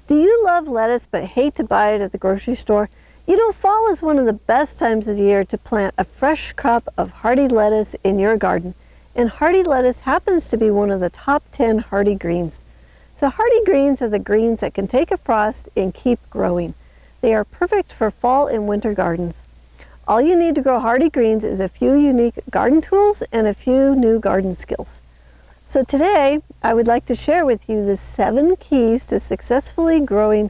Do you love lettuce but hate to buy it at the grocery store? You know, fall is one of the best times of the year to plant a fresh crop of hardy lettuce in your garden. And hardy lettuce happens to be one of the top 10 hardy greens. So hardy greens are the greens that can take a frost and keep growing. They are perfect for fall and winter gardens. All you need to grow hardy greens is a few unique garden tools and a few new garden skills. So today, I would like to share with you the 7 keys to successfully growing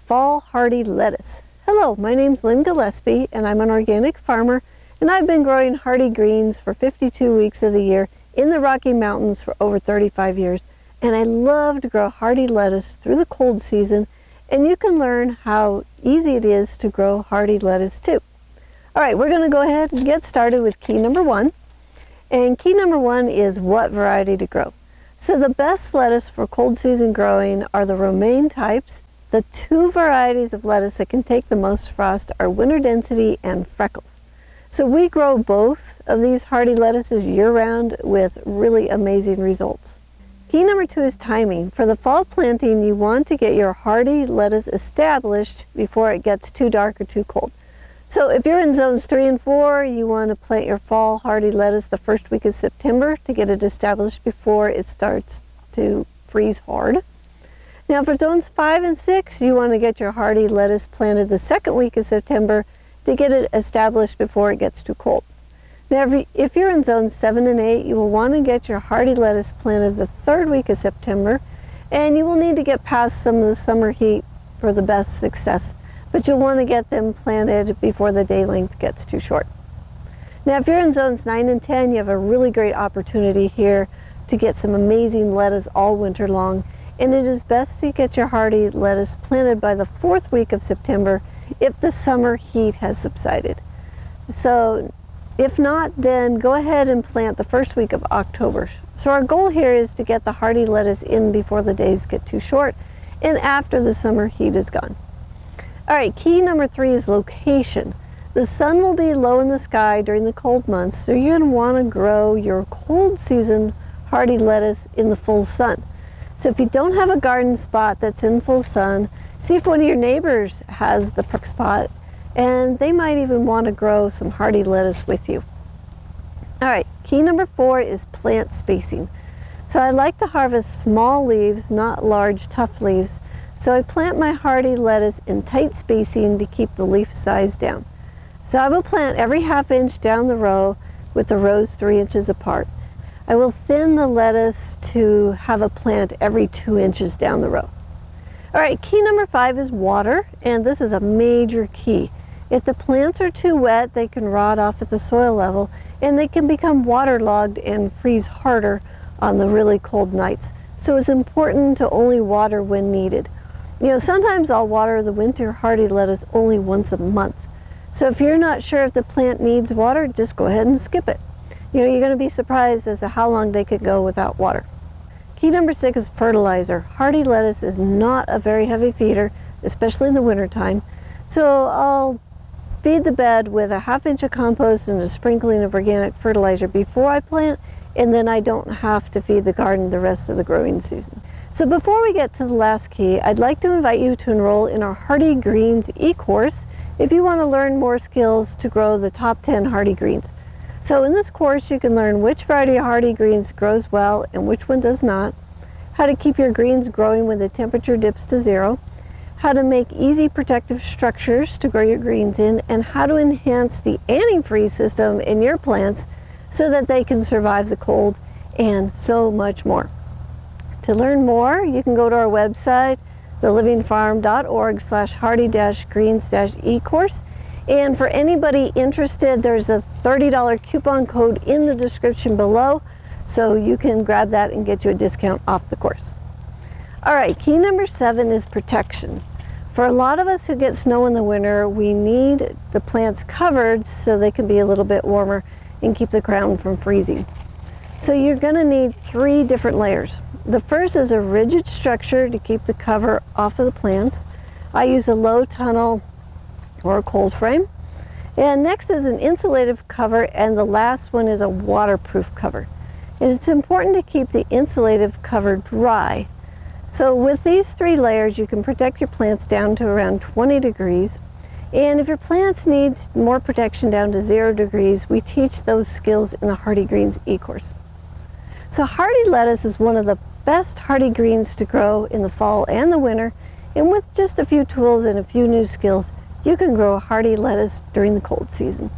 fall hardy lettuce. Hello, my name's Lynn Gillespie, and I'm an organic farmer, and I've been growing hardy greens for 52 weeks of the year in the Rocky Mountains for over 35 years, and I love to grow hardy lettuce through the cold season, and you can learn how easy it is to grow hardy lettuce too. All right, we're going to go ahead and get started with key number 1. And key number 1 is what variety to grow. So the best lettuce for cold season growing are the romaine types. The 2 varieties of lettuce that can take the most frost are winter density and freckles. So we grow both of these hardy lettuces year-round with really amazing results. Key number 2 is timing. For the fall planting, you want to get your hardy lettuce established before it gets too dark or too cold. So if you're in zones 3 and 4, you want to plant your fall hardy lettuce the first week of September to get it established before it starts to freeze hard. Now for zones 5 and 6, you want to get your hardy lettuce planted the second week of September to get it established before it gets too cold. Now if you're in zones 7 and 8, you will want to get your hardy lettuce planted the third week of September, and you will need to get past some of the summer heat for the best success. But you'll want to get them planted before the day length gets too short. Now if you're in zones 9 and 10, you have a really great opportunity here to get some amazing lettuce all winter long, and it is best to get your hardy lettuce planted by the 4th week of September if the summer heat has subsided. So if not, then go ahead and plant the first week of October. So our goal here is to get the hardy lettuce in before the days get too short and after the summer heat is gone. All right, key number 3 is location. The sun will be low in the sky during the cold months, so you're going to want to grow your cold season hardy lettuce in the full sun. So if you don't have a garden spot that's in full sun, see if one of your neighbors has the perfect spot, and they might even want to grow some hardy lettuce with you. All right, key number 4 is plant spacing. So I like to harvest small leaves, not large, tough leaves. So I plant my hardy lettuce in tight spacing to keep the leaf size down. So I will plant every ½ inch down the row with the rows 3 inches apart. I will thin the lettuce to have a plant every 2 inches down the row. All right, key number 5 is water, and this is a major key. If the plants are too wet, they can rot off at the soil level, and they can become waterlogged and freeze harder on the really cold nights. So it's important to only water when needed. You know, sometimes I'll water the winter hardy lettuce only once a month. So if you're not sure if the plant needs water, just go ahead and skip it. You know, you're going to be surprised as to how long they could go without water. Key number 6 is fertilizer. Hardy lettuce is not a very heavy feeder, especially in the wintertime. So I'll feed the bed with a ½ inch of compost and a sprinkling of organic fertilizer before I plant, and then I don't have to feed the garden the rest of the growing season. So before we get to the last key, I'd like to invite you to enroll in our Hardy Greens eCourse if you want to learn more skills to grow the top 10 hardy greens. So in this course, you can learn which variety of hardy greens grows well and which one does not, how to keep your greens growing when the temperature dips to 0, how to make easy protective structures to grow your greens in, and how to enhance the antifreeze system in your plants so that they can survive the cold, and so much more. To learn more, you can go to our website, thelivingfarm.org/hardy-greens-eCourse. And for anybody interested, there's a $30 coupon code in the description below, so you can grab that and get you a discount off the course. All right, key number 7 is protection. For a lot of us who get snow in the winter, we need the plants covered so they can be a little bit warmer and keep the ground from freezing. So you're going to need 3 different layers. The first is a rigid structure to keep the cover off of the plants. I use a low tunnel or a cold frame. And next is an insulative cover, and the last one is a waterproof cover. And it's important to keep the insulative cover dry So with these 3 layers, you can protect your plants down to around 20 degrees. And if your plants need more protection down to 0 degrees, we teach those skills in the Hardy Greens eCourse. So hardy lettuce is one of the best hardy greens to grow in the fall and the winter, and with just a few tools and a few new skills, you can grow hardy lettuce during the cold season.